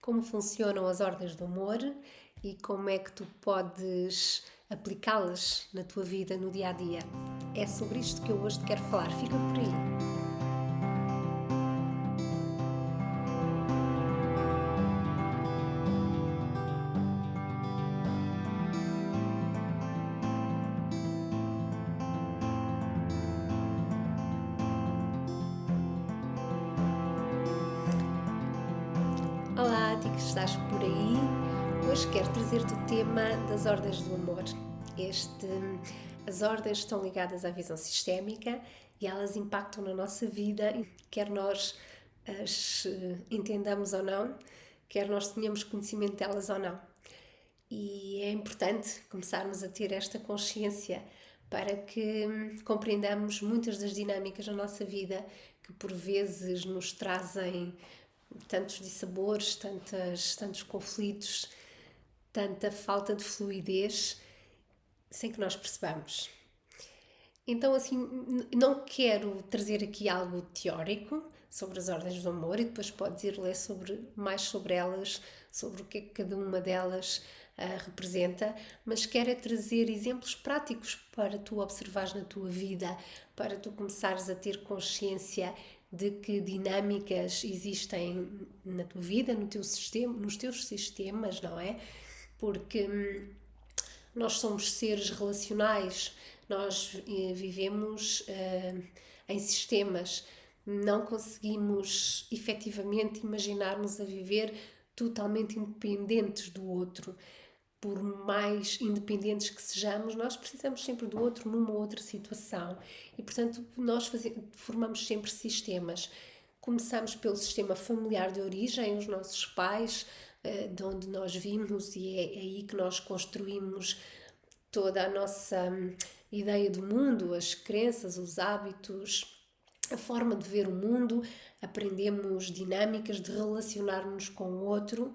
como funcionam as ordens do amor e como é que tu podes aplicá-las na tua vida, no dia a dia. É sobre isto que eu hoje te quero falar. Fica por aí. Olá, a ti que estás por aí. Hoje quero trazer-te o tema das ordens do amor. As ordens estão ligadas à visão sistémica e elas impactam na nossa vida, quer nós as entendamos ou não, quer nós tenhamos conhecimento delas ou não. E é importante começarmos a ter esta consciência para que compreendamos muitas das dinâmicas da nossa vida que por vezes nos trazem tantos dissabores, tantos conflitos, tanta falta de fluidez, sem que nós percebamos. Então, assim, não quero trazer aqui algo teórico sobre as ordens do amor e depois podes ir ler mais sobre elas, sobre o que é que cada uma delas representa, mas quero é trazer exemplos práticos para tu observares na tua vida, para tu começares a ter consciência de que dinâmicas existem na tua vida, no teu sistema, nos teus sistemas, não é? Porque nós somos seres relacionais, nós vivemos em sistemas, não conseguimos efetivamente imaginar-nos a viver totalmente independentes do outro. Por mais independentes que sejamos, nós precisamos sempre do outro numa outra situação e, portanto, nós formamos sempre sistemas. Começamos pelo sistema familiar de origem, os nossos pais, de onde nós vimos, e é aí que nós construímos toda a nossa ideia do mundo, as crenças, os hábitos, a forma de ver o mundo, aprendemos dinâmicas de relacionar-nos com o outro.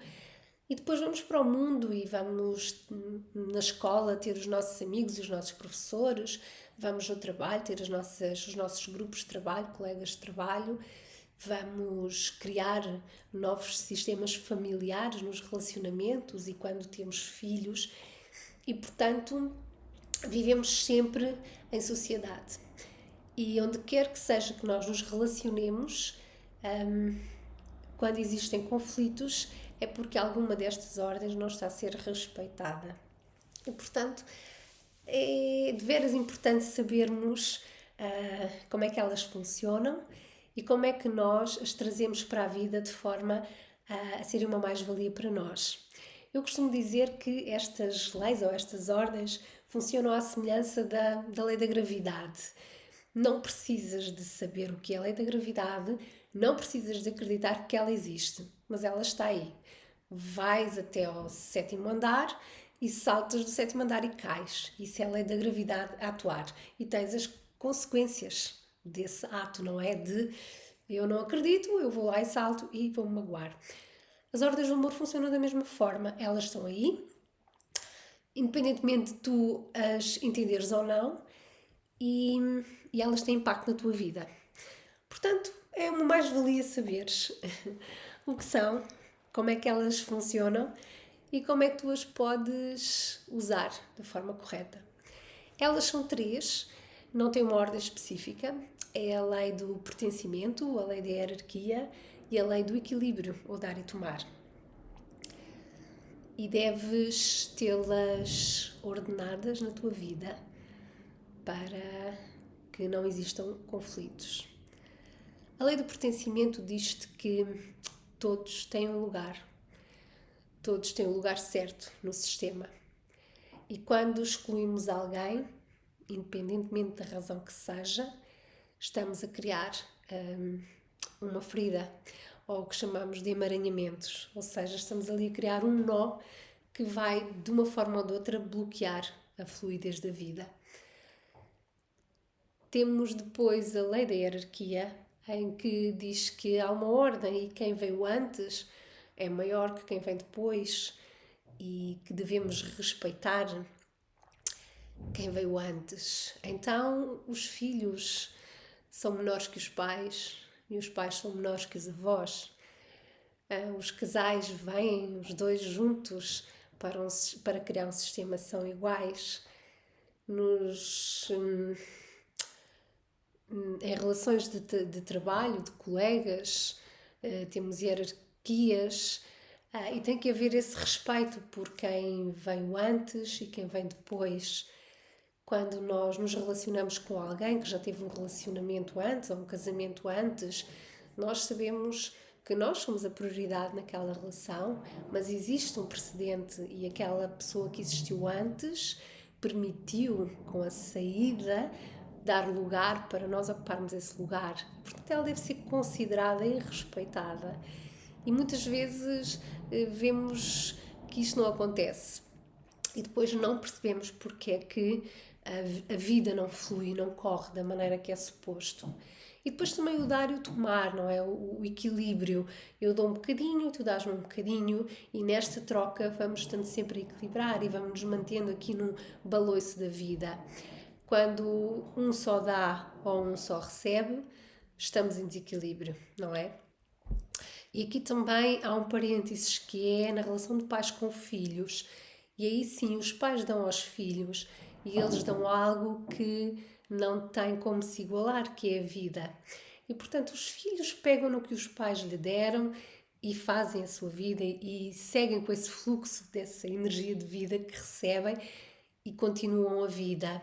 E depois vamos para o mundo e vamos na escola ter os nossos amigos e os nossos professores, vamos ao trabalho ter os nossos grupos de trabalho, colegas de trabalho, vamos criar novos sistemas familiares nos relacionamentos e quando temos filhos e, portanto, vivemos sempre em sociedade. E onde quer que seja que nós nos relacionemos, quando existem conflitos, é porque alguma destas ordens não está a ser respeitada. E, portanto, é de veras importante sabermos como é que elas funcionam e como é que nós as trazemos para a vida de forma a serem uma mais-valia para nós. Eu costumo dizer que estas leis ou estas ordens funcionam à semelhança da lei da gravidade. Não precisas de saber o que é a lei da gravidade, não precisas de acreditar que ela existe, mas ela está aí. Vais até ao 7º andar e saltas do 7º andar e cais. Isso é a lei da gravidade a atuar. E tens as consequências desse ato, não é? De eu não acredito, eu vou lá e salto e vou-me magoar. As ordens do amor funcionam da mesma forma. Elas estão aí, independentemente de tu as entenderes ou não, e elas têm impacto na tua vida. Portanto, é uma mais-valia saberes o que são, como é que elas funcionam e como é que tu as podes usar da forma correta. Elas são 3, não têm uma ordem específica. É a lei do pertencimento, a lei da hierarquia e a lei do equilíbrio, ou dar e tomar. E deves tê-las ordenadas na tua vida para que não existam conflitos. A lei do pertencimento diz-te que todos têm um lugar. Todos têm um lugar certo no sistema. E quando excluímos alguém, independentemente da razão que seja, estamos a criar uma ferida, ou o que chamamos de emaranhamentos. Ou seja, estamos ali a criar um nó que vai, de uma forma ou de outra, bloquear a fluidez da vida. Temos depois a lei da hierarquia, em que diz que há uma ordem e quem veio antes é maior que quem vem depois e que devemos respeitar quem veio antes. Então, os filhos são menores que os pais e os pais são menores que os avós. Os casais vêm, os dois juntos, para criar um sistema, são iguais. Nos, em relações de trabalho, de colegas, temos hierarquias, e tem que haver esse respeito por quem veio antes e quem vem depois. Quando nós nos relacionamos com alguém que já teve um relacionamento antes ou um casamento antes, nós sabemos que nós somos a prioridade naquela relação, mas existe um precedente e aquela pessoa que existiu antes permitiu, com a saída, dar lugar para nós ocuparmos esse lugar. Portanto, ela deve ser considerada e respeitada. E muitas vezes vemos que isto não acontece. E depois não percebemos porque é que a vida não flui, não corre da maneira que é suposto. E depois também o dar e o tomar, não é? O equilíbrio. Eu dou um bocadinho, tu dás-me um bocadinho, e nesta troca vamos estando sempre a equilibrar e vamos nos mantendo aqui no baloiço da vida. Quando um só dá ou um só recebe, estamos em desequilíbrio, não é? E aqui também há um parênteses que é na relação de pais com filhos. E aí sim, os pais dão aos filhos e eles dão algo que não tem como se igualar, que é a vida. E portanto, os filhos pegam no que os pais lhe deram e fazem a sua vida e seguem com esse fluxo dessa energia de vida que recebem e continuam a vida.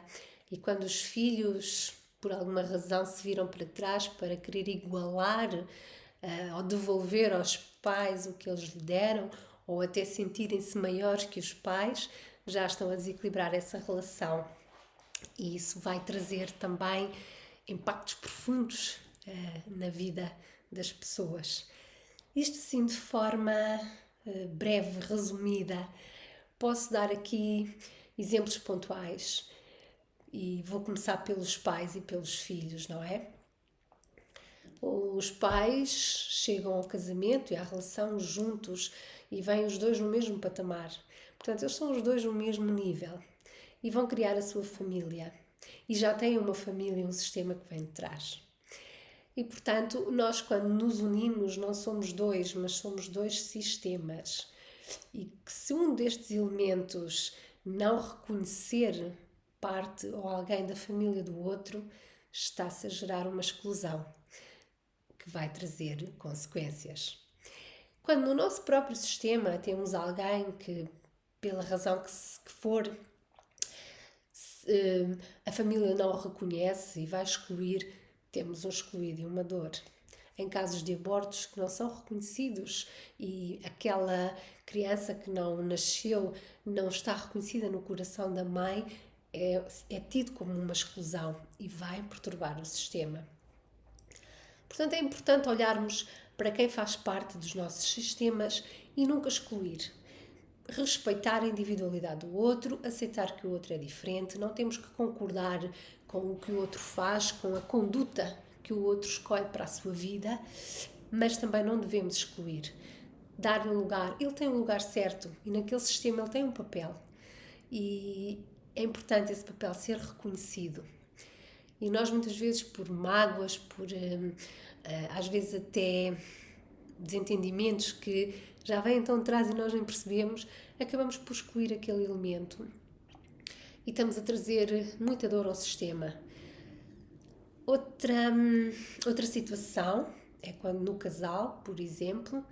E quando os filhos, por alguma razão, se viram para trás para querer igualar ou devolver aos pais o que eles lhe deram, ou até sentirem-se maiores que os pais, já estão a desequilibrar essa relação. E isso vai trazer também impactos profundos na vida das pessoas. Isto assim de forma breve, resumida. Posso dar aqui exemplos pontuais e vou começar pelos pais e pelos filhos, não é? Os pais chegam ao casamento e à relação juntos e vêm os dois no mesmo patamar. Portanto, eles são os dois no mesmo nível e vão criar a sua família. E já têm uma família e um sistema que vem de trás. E, portanto, nós quando nos unimos não somos dois, mas somos dois sistemas. E que se um destes elementos não reconhecer parte ou alguém da família do outro, está-se a gerar uma exclusão que vai trazer consequências. Quando no nosso próprio sistema temos alguém que, pela razão que for, a família não o reconhece e vai excluir, temos um excluído e uma dor. Em casos de abortos que não são reconhecidos e aquela criança que não nasceu não está reconhecida no coração da mãe, é tido como uma exclusão e vai perturbar o sistema. Portanto, é importante olharmos para quem faz parte dos nossos sistemas e nunca excluir. Respeitar a individualidade do outro, aceitar que o outro é diferente, não temos que concordar com o que o outro faz, com a conduta que o outro escolhe para a sua vida, mas também não devemos excluir. Dar-lhe um lugar, ele tem um lugar certo e naquele sistema ele tem um papel e é importante esse papel ser reconhecido. E nós muitas vezes por mágoas, por às vezes até desentendimentos que já vêm tão atrás e nós nem percebemos, acabamos por excluir aquele elemento e estamos a trazer muita dor ao sistema. Outra situação é quando no casal, por exemplo,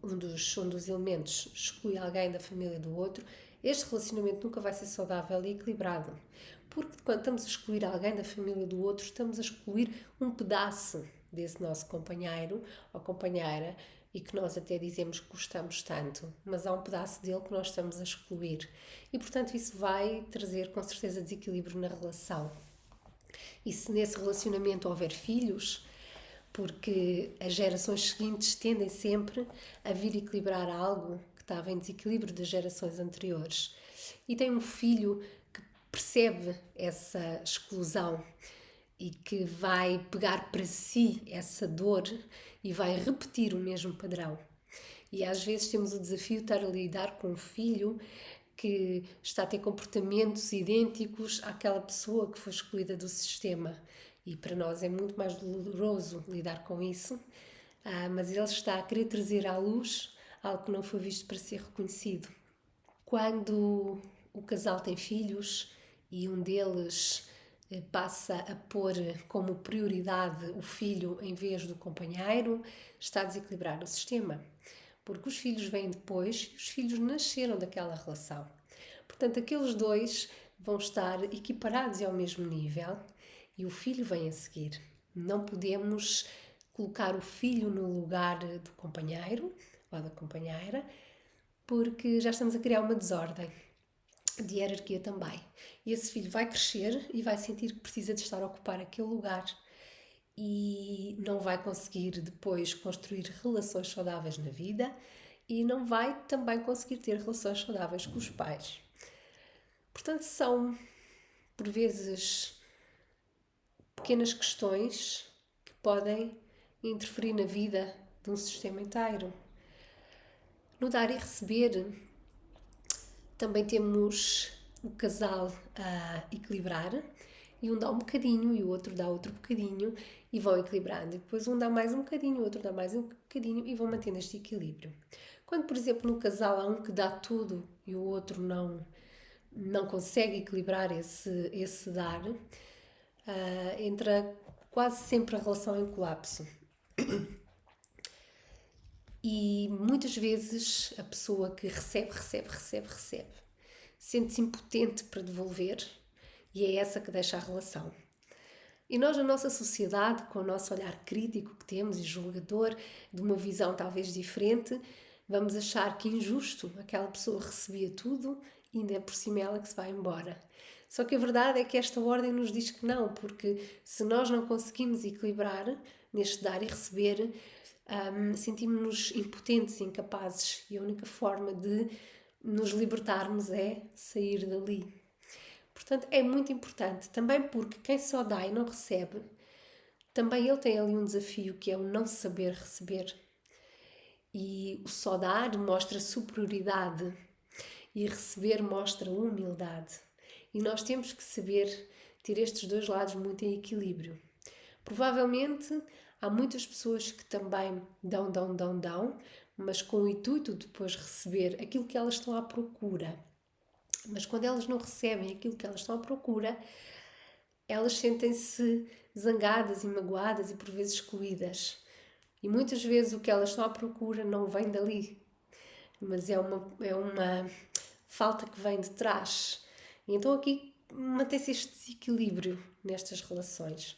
um dos elementos exclui alguém da família do outro. Este relacionamento nunca vai ser saudável e equilibrado, porque quando estamos a excluir alguém da família do outro, estamos a excluir um pedaço desse nosso companheiro ou companheira e que nós até dizemos que gostamos tanto, mas há um pedaço dele que nós estamos a excluir e, portanto, isso vai trazer com certeza desequilíbrio na relação. E se nesse relacionamento houver filhos, porque as gerações seguintes tendem sempre a vir equilibrar algo que estava em desequilíbrio das gerações anteriores. E tem um filho que percebe essa exclusão e que vai pegar para si essa dor e vai repetir o mesmo padrão. E às vezes temos o desafio de estar a lidar com um filho que está a ter comportamentos idênticos àquela pessoa que foi excluída do sistema. E para nós é muito mais doloroso lidar com isso, mas ele está a querer trazer à luz algo que não foi visto para ser reconhecido. Quando o casal tem filhos e um deles passa a pôr como prioridade o filho em vez do companheiro, está a desequilibrar o sistema. Porque os filhos vêm depois e os filhos nasceram daquela relação. Portanto, aqueles dois vão estar equiparados e ao mesmo nível e o filho vem a seguir. Não podemos colocar o filho no lugar do companheiro ou da companheira, porque já estamos a criar uma desordem de hierarquia também. E esse filho vai crescer e vai sentir que precisa de estar a ocupar aquele lugar e não vai conseguir depois construir relações saudáveis na vida e não vai também conseguir ter relações saudáveis com os pais. Portanto, são, por vezes, pequenas questões que podem interferir na vida de um sistema inteiro. No dar e receber, também temos o casal a equilibrar e um dá um bocadinho e o outro dá outro bocadinho e vão equilibrando. E depois um dá mais um bocadinho, o outro dá mais um bocadinho e vão mantendo este equilíbrio. Quando, por exemplo, no casal há um que dá tudo e o outro não consegue equilibrar esse dar, entra quase sempre a relação em colapso. E muitas vezes a pessoa que recebe, sente-se impotente para devolver e é essa que deixa a relação. E nós, na nossa sociedade, com o nosso olhar crítico que temos e julgador, de uma visão talvez diferente, vamos achar que é injusto, aquela pessoa recebia tudo e ainda é por cima ela que se vai embora. Só que a verdade é que esta ordem nos diz que não, porque se nós não conseguimos equilibrar neste dar e receber, sentimos-nos impotentes e incapazes e a única forma de nos libertarmos é sair dali. Portanto, é muito importante, também porque quem só dá e não recebe, também ele tem ali um desafio que é o não saber receber. E o só dar mostra superioridade e receber mostra humildade. E nós temos que saber ter estes dois lados muito em equilíbrio. Provavelmente há muitas pessoas que também dão, mas com o intuito de depois receber aquilo que elas estão à procura. Mas quando elas não recebem aquilo que elas estão à procura, elas sentem-se zangadas e magoadas e por vezes excluídas. E muitas vezes o que elas estão à procura não vem dali, mas é uma falta que vem de trás. E então aqui mantém-se este desequilíbrio nestas relações.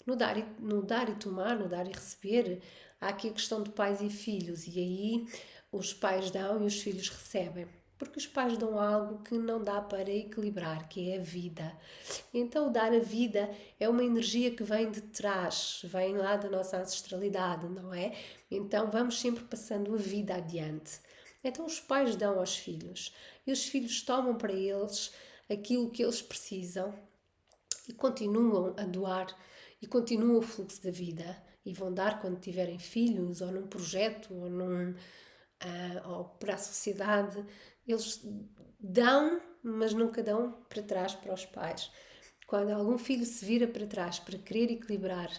No dar e tomar, no dar e receber, há aqui a questão de pais e filhos, e aí os pais dão e os filhos recebem. Porque os pais dão algo que não dá para equilibrar, que é a vida. Então, dar a vida é uma energia que vem de trás, vem lá da nossa ancestralidade, não é? Então, vamos sempre passando a vida adiante. Então, os pais dão aos filhos e os filhos tomam para eles aquilo que eles precisam e continuam a doar e continuam o fluxo da vida e vão dar quando tiverem filhos ou num projeto ou para a sociedade. Eles dão, mas nunca dão para trás para os pais. Quando algum filho se vira para trás para querer equilibrar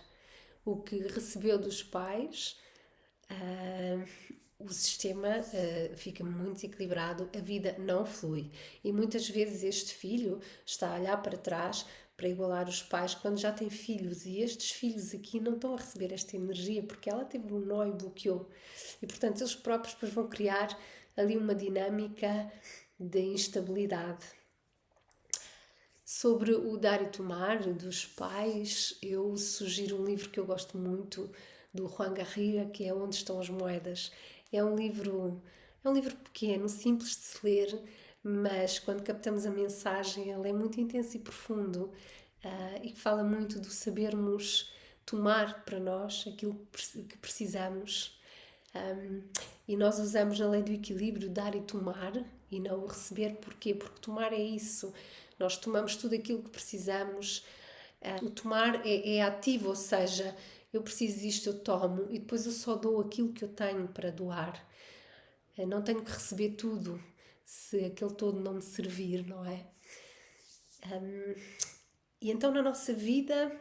o que recebeu dos pais, o sistema fica muito desequilibrado, a vida não flui. E muitas vezes este filho está a olhar para trás para igualar os pais quando já tem filhos, e estes filhos aqui não estão a receber esta energia porque ela teve um nó e bloqueou. E portanto eles próprios depois vão criar ali uma dinâmica de instabilidade. Sobre o dar e tomar dos pais, eu sugiro um livro que eu gosto muito, do Juan Garriga, que é Onde Estão as Moedas. É um livro pequeno, simples de se ler, mas quando captamos a mensagem ele é muito intenso e profundo, e fala muito do sabermos tomar para nós aquilo que precisamos. E nós usamos na lei do equilíbrio dar e tomar e não o receber. Porquê? Porque tomar é isso. Nós tomamos tudo aquilo que precisamos. O tomar é ativo, ou seja, eu preciso disto, eu tomo e depois eu só dou aquilo que eu tenho para doar. Não tenho que receber tudo se aquele todo não me servir, não é? E então na nossa vida,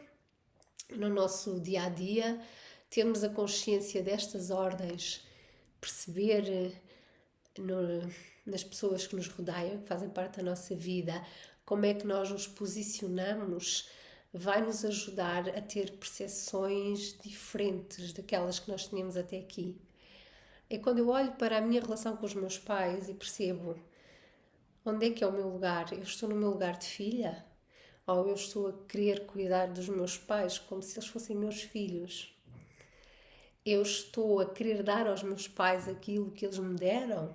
no nosso dia-a-dia, termos a consciência destas ordens, perceber nas pessoas que nos rodeiam, que fazem parte da nossa vida, como é que nós nos posicionamos, vai nos ajudar a ter percepções diferentes daquelas que nós tínhamos até aqui. É quando eu olho para a minha relação com os meus pais e percebo onde é que é o meu lugar. Eu estou no meu lugar de filha? Ou eu estou a querer cuidar dos meus pais como se eles fossem meus filhos? Eu estou a querer dar aos meus pais aquilo que eles me deram?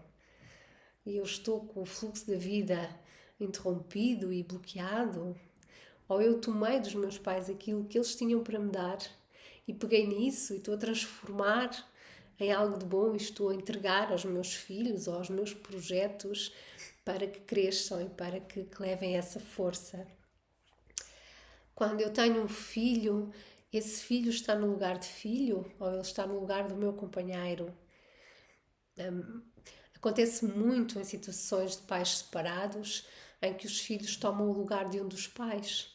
E eu estou com o fluxo da vida interrompido e bloqueado? Ou eu tomei dos meus pais aquilo que eles tinham para me dar e peguei nisso e estou a transformar em algo de bom e estou a entregar aos meus filhos ou aos meus projetos para que cresçam e para que levem essa força. Quando eu tenho um filho, esse filho está no lugar de filho ou ele está no lugar do meu companheiro? Acontece muito em situações de pais separados em que os filhos tomam o lugar de um dos pais.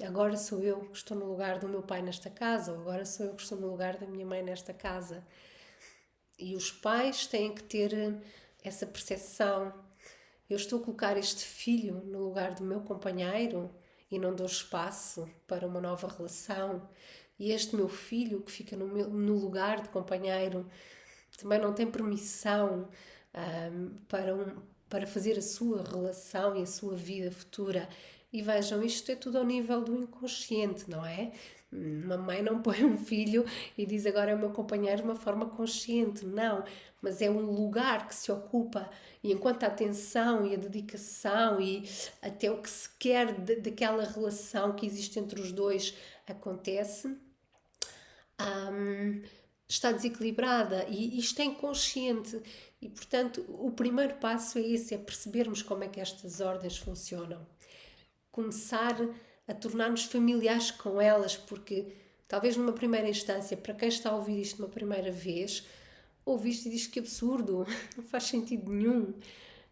Agora sou eu que estou no lugar do meu pai nesta casa, ou agora sou eu que estou no lugar da minha mãe nesta casa. E os pais têm que ter essa percepção. Eu estou a colocar este filho no lugar do meu companheiro e não dou espaço para uma nova relação. E este meu filho que fica no lugar de companheiro também não tem permissão para fazer a sua relação e a sua vida futura. E vejam, isto é tudo ao nível do inconsciente, não é? Uma mãe não põe um filho e diz agora é o meu companheiro de uma forma consciente, não. Mas é um lugar que se ocupa e enquanto a atenção e a dedicação e até o que se quer daquela relação que existe entre os dois acontece, está desequilibrada e isto é inconsciente. E, portanto, o primeiro passo é esse, é percebermos como é que estas ordens funcionam. Começar a tornar-nos familiares com elas, porque talvez numa primeira instância, para quem está a ouvir isto uma primeira vez, ouve isto e diz que absurdo, não faz sentido nenhum.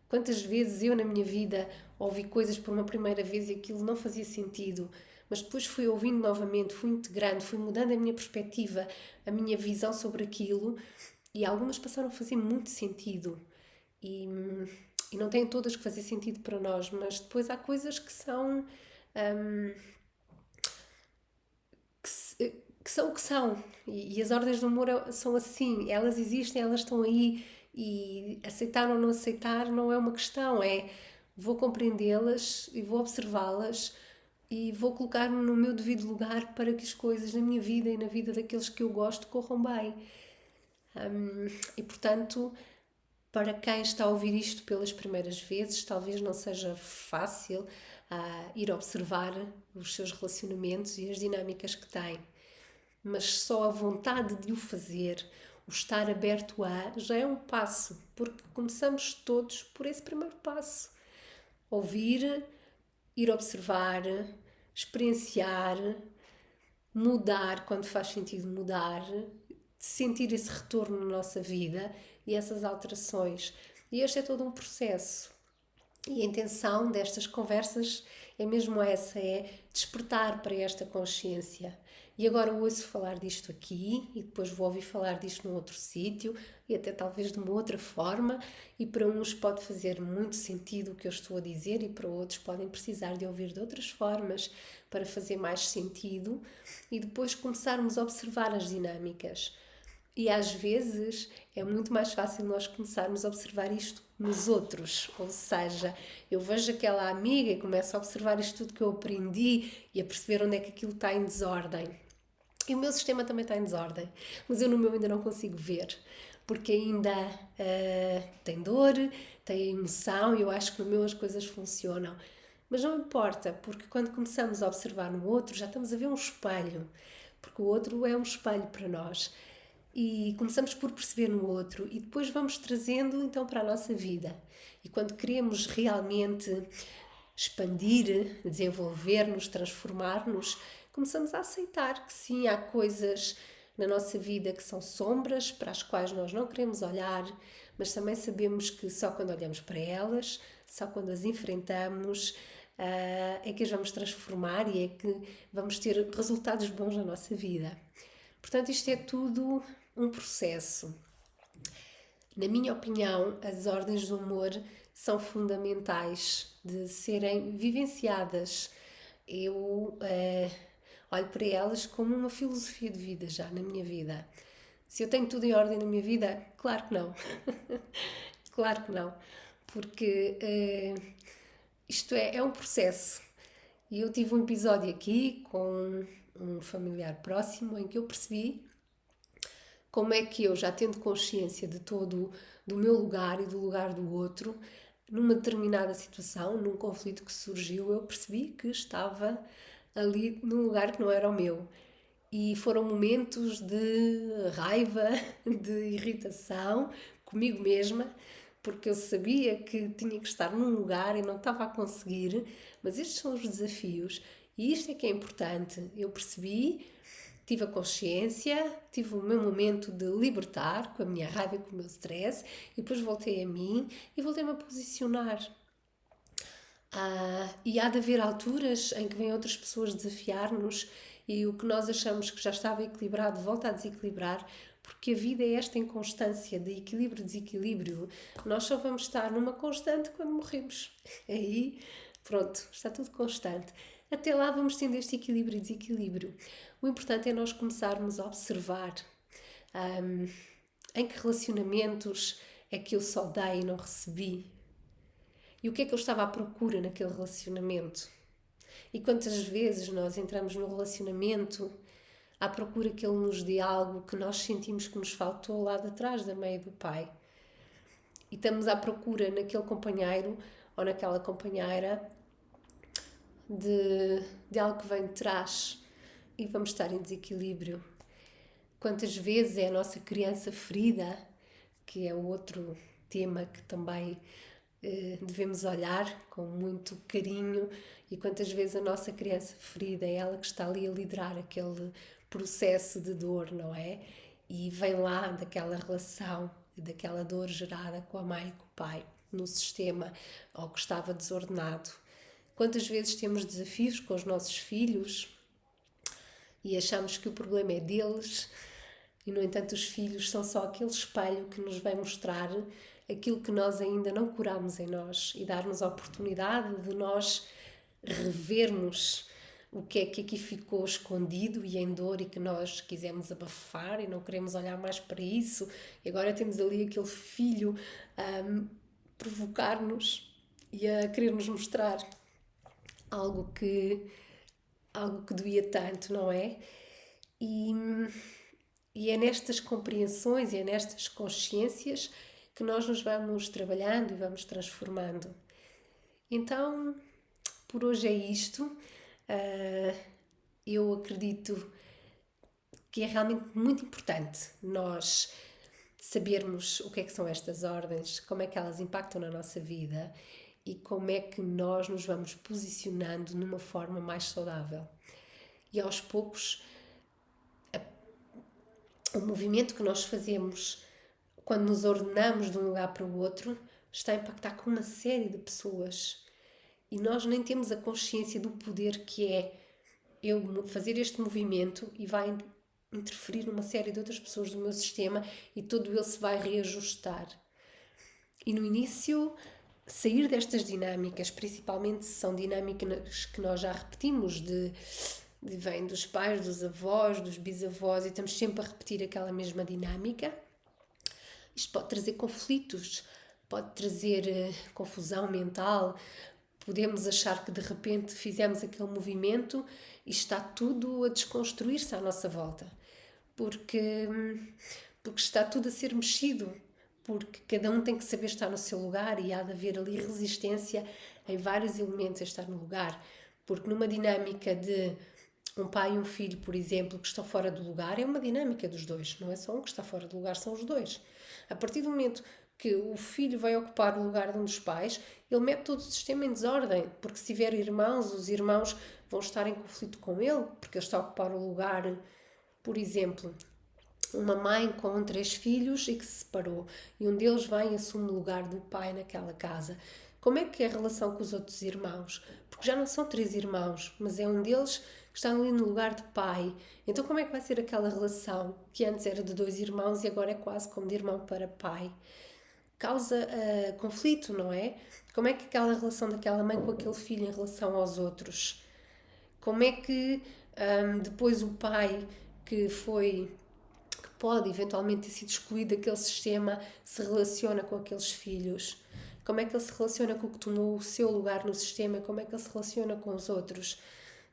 Quantas vezes eu na minha vida ouvi coisas por uma primeira vez e aquilo não fazia sentido, mas depois fui ouvindo novamente, fui integrando, fui mudando a minha perspectiva, a minha visão sobre aquilo e algumas passaram a fazer muito sentido. E não têm todas que fazer sentido para nós, mas depois há coisas que são que são o que são. E as ordens do amor são assim, elas existem, elas estão aí e aceitar ou não aceitar não é uma questão, é vou compreendê-las e vou observá-las e vou colocar-me no meu devido lugar para que as coisas na minha vida e na vida daqueles que eu gosto corram bem. E portanto, para quem está a ouvir isto pelas primeiras vezes, talvez não seja fácil ir observar os seus relacionamentos e as dinâmicas que têm. Mas só a vontade de o fazer, o estar aberto já é um passo, porque começamos todos por esse primeiro passo. Ouvir, ir observar, experienciar, mudar quando faz sentido mudar, sentir esse retorno na nossa vida e essas alterações. E este é todo um processo. E a intenção destas conversas é mesmo essa, é despertar para esta consciência. E agora ouço falar disto aqui e depois vou ouvir falar disto num outro sítio e até talvez de uma outra forma e para uns pode fazer muito sentido o que eu estou a dizer e para outros podem precisar de ouvir de outras formas para fazer mais sentido e depois começarmos a observar as dinâmicas. E às vezes é muito mais fácil nós começarmos a observar isto nos outros. Ou seja, eu vejo aquela amiga e começo a observar isto tudo que eu aprendi e a perceber onde é que aquilo está em desordem. E o meu sistema também está em desordem, mas eu no meu ainda não consigo ver, porque ainda tem dor, tem emoção e eu acho que no meu as coisas funcionam. Mas não importa, porque quando começamos a observar no outro já estamos a ver um espelho, porque o outro é um espelho para nós. E começamos por perceber no outro e depois vamos trazendo então para a nossa vida. E quando queremos realmente expandir, desenvolver-nos, transformar-nos, começamos a aceitar que sim, há coisas na nossa vida que são sombras para as quais nós não queremos olhar, mas também sabemos que só quando olhamos para elas, só quando as enfrentamos, é que as vamos transformar e é que vamos ter resultados bons na nossa vida. Portanto, isto é tudo um processo. Na minha opinião, as ordens do amor são fundamentais de serem vivenciadas. Eu olho para elas como uma filosofia de vida já na minha vida. Se eu tenho tudo em ordem na minha vida? Claro que não. Claro que não. Porque isto é um processo. E eu tive um episódio aqui com um familiar próximo em que eu percebi como é que eu, já tendo consciência de todo do meu lugar e do lugar do outro, numa determinada situação, num conflito que surgiu, eu percebi que estava ali num lugar que não era o meu. E foram momentos de raiva, de irritação comigo mesma, porque eu sabia que tinha que estar num lugar e não estava a conseguir, mas estes são os desafios e isto é que é importante. Eu percebi, tive a consciência, tive o meu momento de libertar com a minha raiva e com o meu stress e depois voltei a mim e voltei-me a posicionar. E há de haver alturas em que vêm outras pessoas desafiar-nos e o que nós achamos que já estava equilibrado volta a desequilibrar, porque a vida é esta inconstância de equilíbrio e desequilíbrio. Nós só vamos estar numa constante quando morremos. Aí, pronto, está tudo constante. Até lá vamos tendo este equilíbrio e desequilíbrio. O importante é nós começarmos a observar em que relacionamentos é que eu só dei e não recebi. E o que é que eu estava à procura naquele relacionamento? E quantas vezes nós entramos num relacionamento à procura que ele nos dê algo que nós sentimos que nos faltou lá de trás da mãe e do pai. E estamos à procura naquele companheiro ou naquela companheira de algo que vem de trás e vamos estar em desequilíbrio. Quantas vezes é a nossa criança ferida, que é outro tema que também devemos olhar com muito carinho, e quantas vezes a nossa criança ferida é ela que está ali a liderar aquele processo de dor, não é? E vem lá daquela relação, daquela dor gerada com a mãe e com o pai, no sistema, ou que estava desordenado. Quantas vezes temos desafios com os nossos filhos e achamos que o problema é deles, e no entanto os filhos são só aquele espelho que nos vai mostrar aquilo que nós ainda não curamos em nós e dar-nos a oportunidade de nós revermos o que é que aqui ficou escondido e em dor e que nós quisemos abafar e não queremos olhar mais para isso. E agora temos ali aquele filho a provocar-nos e a querer-nos mostrar algo que doía tanto, não é? E é nestas compreensões e é nestas consciências que nós nos vamos trabalhando e vamos transformando. Então, por hoje é isto. Eu acredito que é realmente muito importante nós sabermos o que é que são estas ordens, como é que elas impactam na nossa vida e como é que nós nos vamos posicionando numa forma mais saudável. E aos poucos, o movimento que nós fazemos quando nos ordenamos de um lugar para o outro está a impactar com uma série de pessoas. E nós nem temos a consciência do poder que é eu fazer este movimento e vai interferir numa série de outras pessoas do meu sistema e todo ele se vai reajustar. E no início, sair destas dinâmicas, principalmente se são dinâmicas que nós já repetimos, vêm dos pais, dos avós, dos bisavós e estamos sempre a repetir aquela mesma dinâmica, isto pode trazer conflitos, pode trazer confusão mental. Podemos achar que de repente fizemos aquele movimento e está tudo a desconstruir-se à nossa volta. Porque está tudo a ser mexido. Porque cada um tem que saber estar no seu lugar e há de haver ali resistência em vários elementos a estar no lugar. Porque numa dinâmica de um pai e um filho, por exemplo, que estão fora do lugar, é uma dinâmica dos dois. Não é só um que está fora do lugar, são os dois. A partir do momento que o filho vai ocupar o lugar de um dos pais, ele mete todo o sistema em desordem, porque se tiver irmãos, os irmãos vão estar em conflito com ele, porque ele está a ocupar o lugar, por exemplo, uma mãe com 3 filhos e que se separou, e um deles vai e assume o lugar do pai naquela casa. Como é que é a relação com os outros irmãos? Porque já não são 3 irmãos, mas é um deles que está ali no lugar de pai. Então como é que vai ser aquela relação que antes era de 2 irmãos e agora é quase como de irmão para pai? Causa conflito, não é? Como é que aquela relação daquela mãe com aquele filho em relação aos outros? Como é que depois o pai que pode eventualmente ter sido excluído daquele sistema se relaciona com aqueles filhos? Como é que ele se relaciona com o que tomou o seu lugar no sistema? Como é que ele se relaciona com os outros?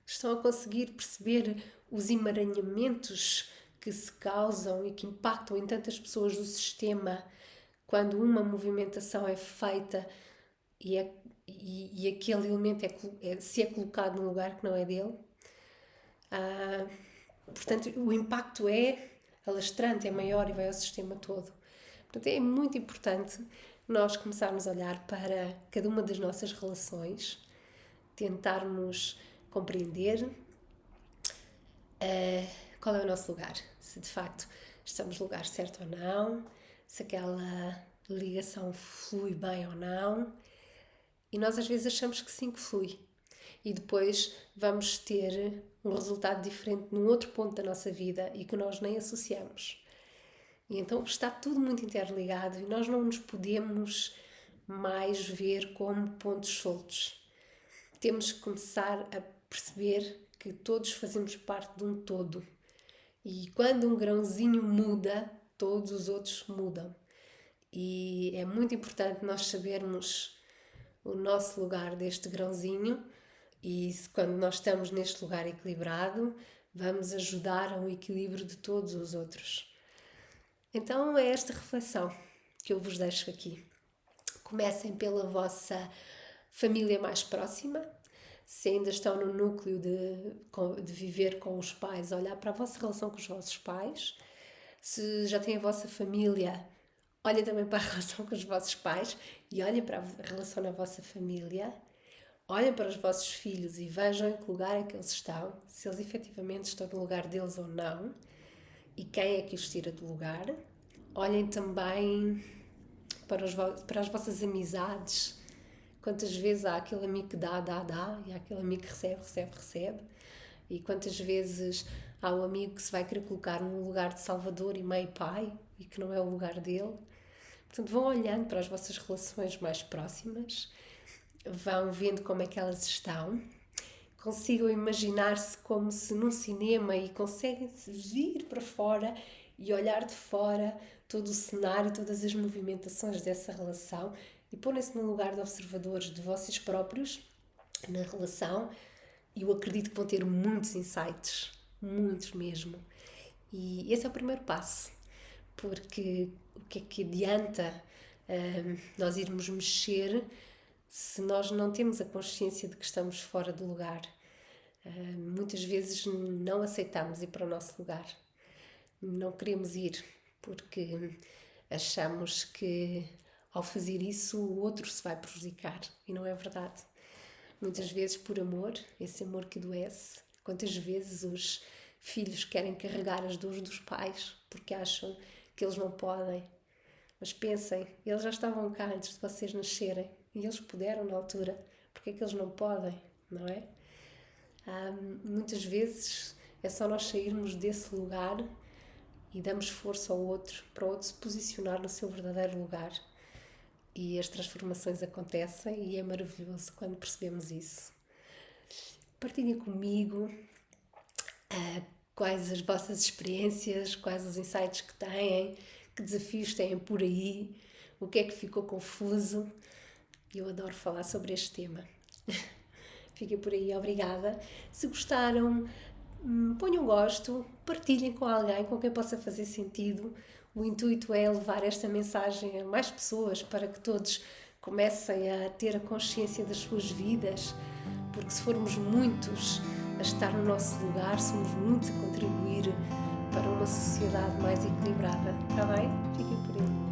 Estão a conseguir perceber os emaranhamentos que se causam e que impactam em tantas pessoas do sistema quando uma movimentação é feita e aquele elemento se é colocado num lugar que não é dele? Portanto, o impacto é alastrante, é maior e vai ao sistema todo. Portanto, é muito importante nós começarmos a olhar para cada uma das nossas relações, tentarmos compreender qual é o nosso lugar, se de facto estamos no lugar certo ou não, se aquela ligação flui bem ou não. E nós às vezes achamos que sim, que flui. E depois vamos ter um resultado diferente num outro ponto da nossa vida e que nós nem associamos. E então está tudo muito interligado e nós não nos podemos mais ver como pontos soltos. Temos que começar a perceber que todos fazemos parte de um todo. E quando um grãozinho muda, todos os outros mudam. E é muito importante nós sabermos o nosso lugar deste grãozinho e quando nós estamos neste lugar equilibrado, vamos ajudar ao equilíbrio de todos os outros. Então é esta reflexão que eu vos deixo aqui. Comecem pela vossa família mais próxima. Se ainda estão no núcleo de viver com os pais, olhar para a vossa relação com os vossos pais. Se já têm a vossa família, olhem também para a relação com os vossos pais e olhem para a relação na vossa família. Olhem para os vossos filhos e vejam em que lugar é que eles estão, se eles efetivamente estão no lugar deles ou não e quem é que os tira do lugar. Olhem também para as vossas amizades. Quantas vezes há aquele amigo que dá e há aquele amigo que recebe. E quantas vezes há o amigo que se vai querer colocar num lugar de salvador e mãe e pai e que não é o lugar dele. Portanto, vão olhando para as vossas relações mais próximas, vão vendo como é que elas estão, consigam imaginar-se como se num cinema e conseguem vir para fora e olhar de fora todo o cenário, todas as movimentações dessa relação e porem-se no lugar de observadores de vocês próprios na relação. E eu acredito que vão ter muitos insights, muitos mesmo. E esse é o primeiro passo, porque o que é que adianta nós irmos mexer se nós não temos a consciência de que estamos fora do lugar? Muitas vezes não aceitamos ir para o nosso lugar, não queremos ir porque achamos que ao fazer isso o outro se vai prejudicar e não é verdade. Muitas vezes por amor, esse amor que adoece. Quantas vezes os filhos querem carregar as dores dos pais porque acham que eles não podem. Mas pensem, eles já estavam cá antes de vocês nascerem e eles puderam na altura, porque é que eles não podem, não é? Muitas vezes é só nós sairmos desse lugar e damos força ao outro, para o outro se posicionar no seu verdadeiro lugar. E as transformações acontecem e é maravilhoso quando percebemos isso. Partilhem comigo quais as vossas experiências, quais os insights que têm, que desafios têm por aí, o que é que ficou confuso. Eu adoro falar sobre este tema. Fiquem por aí, obrigada. Se gostaram, ponham um gosto, partilhem com alguém com quem possa fazer sentido. O intuito é levar esta mensagem a mais pessoas para que todos comecem a ter a consciência das suas vidas, porque se formos muitos a estar no nosso lugar, somos muitos a contribuir para uma sociedade mais equilibrada. Está bem? Fiquem por aí.